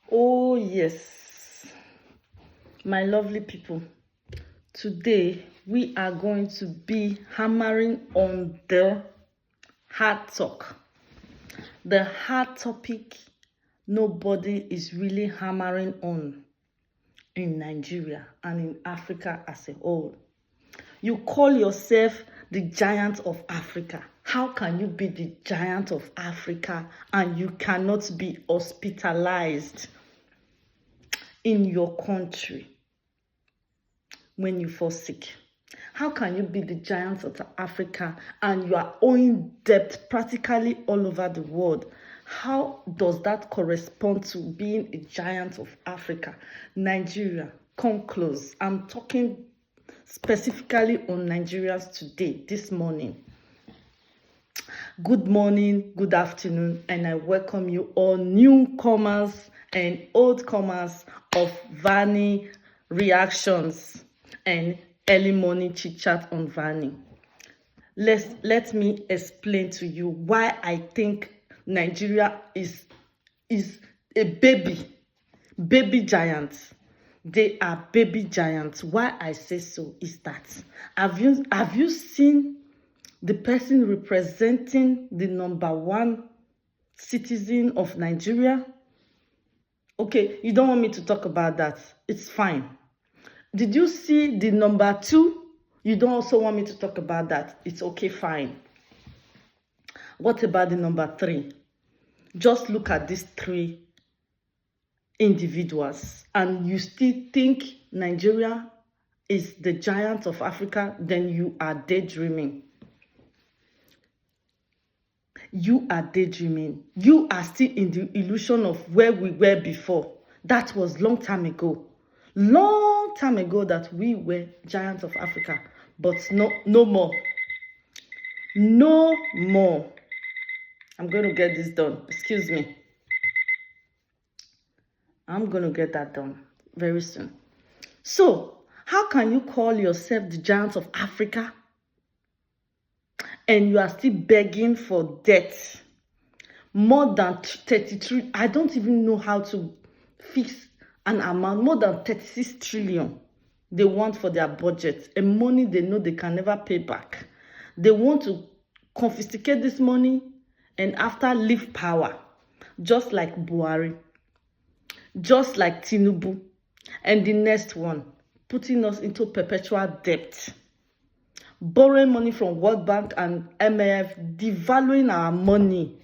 Oh, yes, my lovely people. Today, we are going to be hammering on the hard talk. The hard topic nobody is really hammering on in Nigeria and in Africa as a whole. You call yourself the giant of Africa. How can you be the giant of Africa and you cannot be hospitalized in your country when you fall sick? How can you be the giant of Africa and you are owing debt practically all over the world? How does that correspond to being a giant of Africa? Nigeria, come close. I'm talking specifically on Nigerians today, this morning. Good morning, good afternoon, and I welcome you all newcomers and oldcomers of Vani Reactions and early morning chit chat on Vani. Let me explain to you why I think Nigeria is a baby giant. They are baby giants. Why I say so is that have you seen the person representing the number one citizen of Nigeria? Okay, you don't want me to talk about that. It's fine. Did you see the number two? You don't also want me to talk about that. It's okay, fine. What about the number three? Just look at these three individuals and you still think Nigeria is the giant of Africa, then you are daydreaming. You are daydreaming. You are still in the illusion of where we were before. That was long time ago. Long time ago that we were giants of Africa. But no more. No more. I'm going to get this done. Excuse me. I'm going to get that done very soon. So, how can you call yourself the giant of Africa and you are still begging for debt? More than 33, I don't even know how to fix an amount, more than 36 trillion they want for their budget, and money they know they can never pay back. They want to confiscate this money and after leave power, just like Buhari, just like Tinubu, and the next one, putting us into perpetual debt, borrowing money from World Bank and IMF, devaluing our money.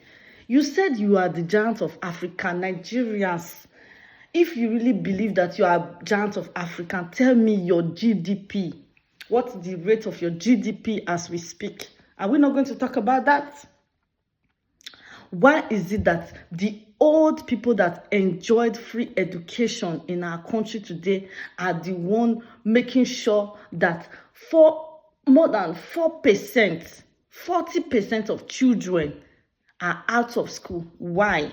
You said you are the giant of Africa. Nigerians, if you really believe that you are giant of Africa, tell me your GDP. What's the rate of your GDP as we speak? Are we not going to talk about that? Why is it that the old people that enjoyed free education in our country today are the one making sure that for more than 4%, 40% of children are out of school? Why?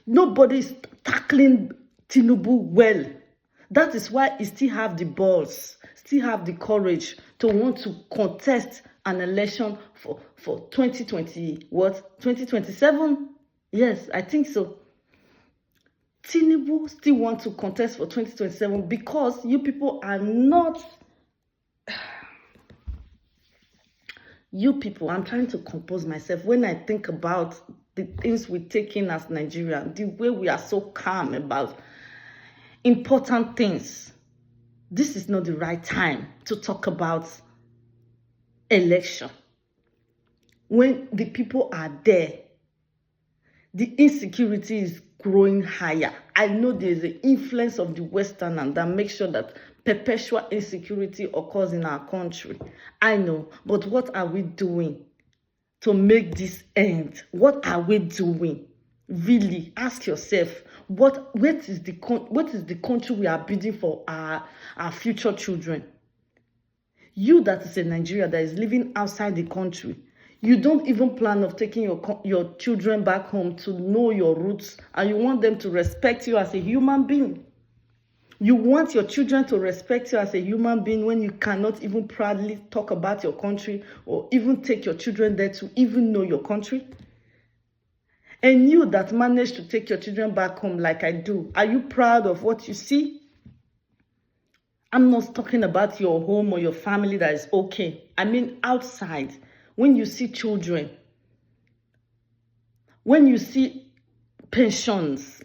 Nobody is tackling Tinubu well. That is why he still have the balls, still have the courage to want to contest an election for 2020, what, 2027? Yes, I think so. Tinubu still want to contest for 2027 because you people are not... You people, I'm trying to compose myself. When I think about the things we take in as Nigeria, the way we are so calm about important things, this is not the right time to talk about election. When the people are there, the insecurity is growing higher. I know there's an influence of the Westerner that makes sure that perpetual insecurity occurs in our country. I know, but what are we doing to make this end? What are we doing? Really, ask yourself, what is the country we are building for our future children? You that is a Nigeria that is living outside the country, you don't even plan of taking your children back home to know your roots, and you want them to respect you as a human being. You want your children to respect you as a human being when you cannot even proudly talk about your country or even take your children there to even know your country. And you that managed to take your children back home like I do, are you proud of what you see? I'm not talking about your home or your family that is okay. I mean outside, when you see children, when you see pensioners,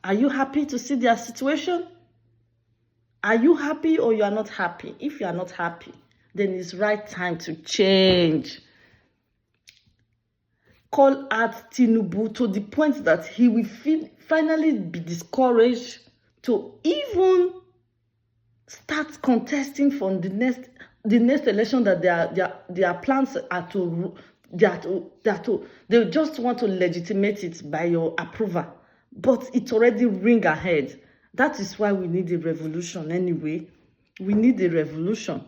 are you happy to see their situation? Are you happy or you are not happy? If you are not happy, then it's right time to change. Call out Tinubu to the point that he will finally be discouraged to even start contesting for the next election that their plans are to they just want to legitimate it by your approval, but it's already ring ahead. That is why we need a revolution anyway. We need a revolution.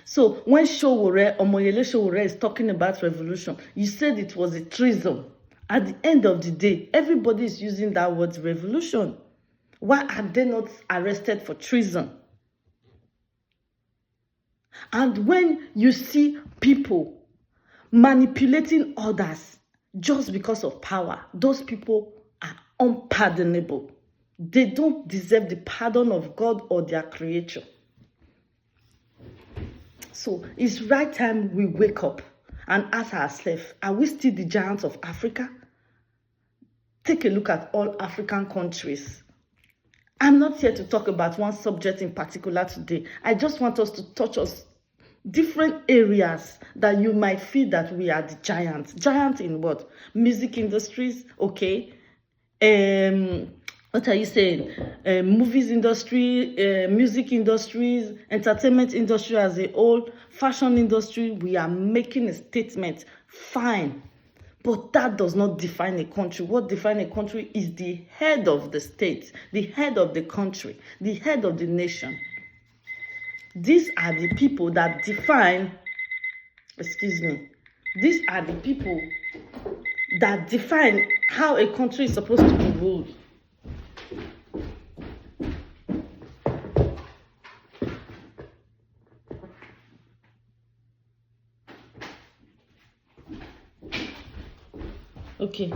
So when Omoyele Sowore is talking about revolution, you said it was a treason. At the end of the day, everybody is using that word revolution. Why are they not arrested for treason? And when you see people manipulating others just because of power, those people are unpardonable. They don't deserve the pardon of God or their creator. So it's right time we wake up and ask ourselves, are we still the giants of Africa? Take a look at all African countries. I'm not here to talk about one subject in particular today. I just want us to touch us different areas that you might feel that we are the giants. Giant in what? Music industries, okay. What are you saying? Movies industry, music industries, entertainment industry as a whole, fashion industry. We are making a statement. Fine. But that does not define a country. What defines a country is the head of the state, the head of the country, the head of the nation. These are the people that define, these are the people that define how a country is supposed to be ruled. Okay,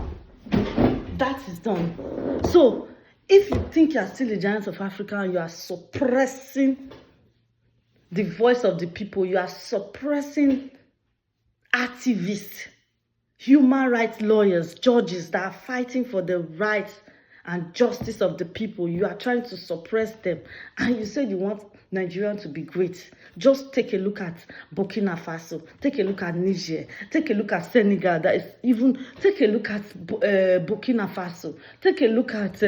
that is done. So, if you think you are still the giants of Africa and you are suppressing the voice of the people, you are suppressing activists, human rights lawyers, judges that are fighting for the rights and justice of the people, you are trying to suppress them, and you say you want Nigeria to be great. Just take a look at Burkina Faso, take a look at Niger, take a look at Senegal, take a look at Burkina Faso, take a look at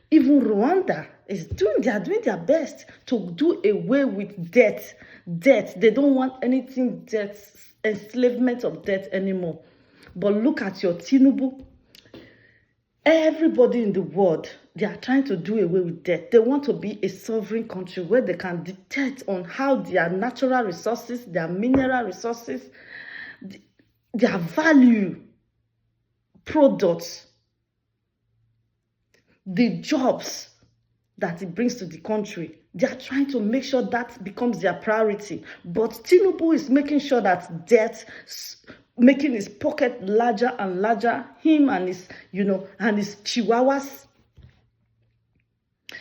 even Rwanda. They are doing their best to do away with debt. They don't want anything enslavement of debt anymore. But look at your Tinubu. Everybody in the world, they are trying to do away with debt. They want to be a sovereign country where they can dictate on how their natural resources, their mineral resources, their value products, the jobs that it brings to the country. They are trying to make sure that becomes their priority. But Tinubu is making sure that debt, making his pocket larger and larger, him and his, and his chihuahuas.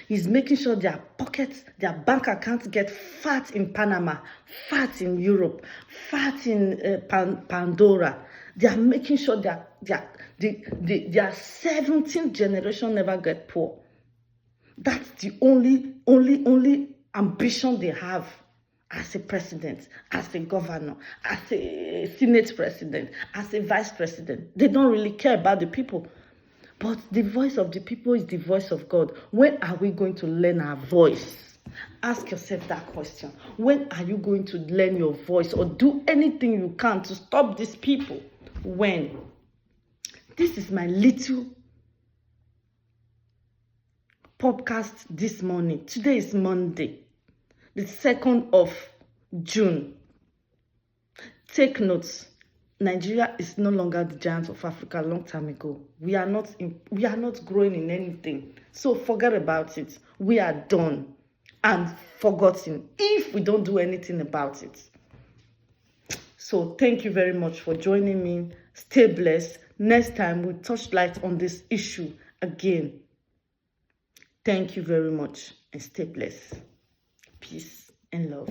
He's making sure their pockets, their bank accounts get fat in Panama, fat in Europe, fat in Pandora. They are making sure their 17th generation never get poor. That's the only ambition they have as a president, as a governor, as a Senate president, as a vice president. They don't really care about the people. But the voice of the people is the voice of God. When are we going to learn our voice? Ask yourself that question. When are you going to learn your voice or do anything you can to stop these people? When? This is my little podcast this morning. Today is Monday, the 2nd of June. Take notes. Nigeria is no longer the giant of Africa a long time ago. We are not growing in anything. So forget about it. We are done and forgotten if we don't do anything about it. So thank you very much for joining me. Stay blessed. Next time we'll touch light on this issue again. Thank you very much and stay blessed. Peace and love.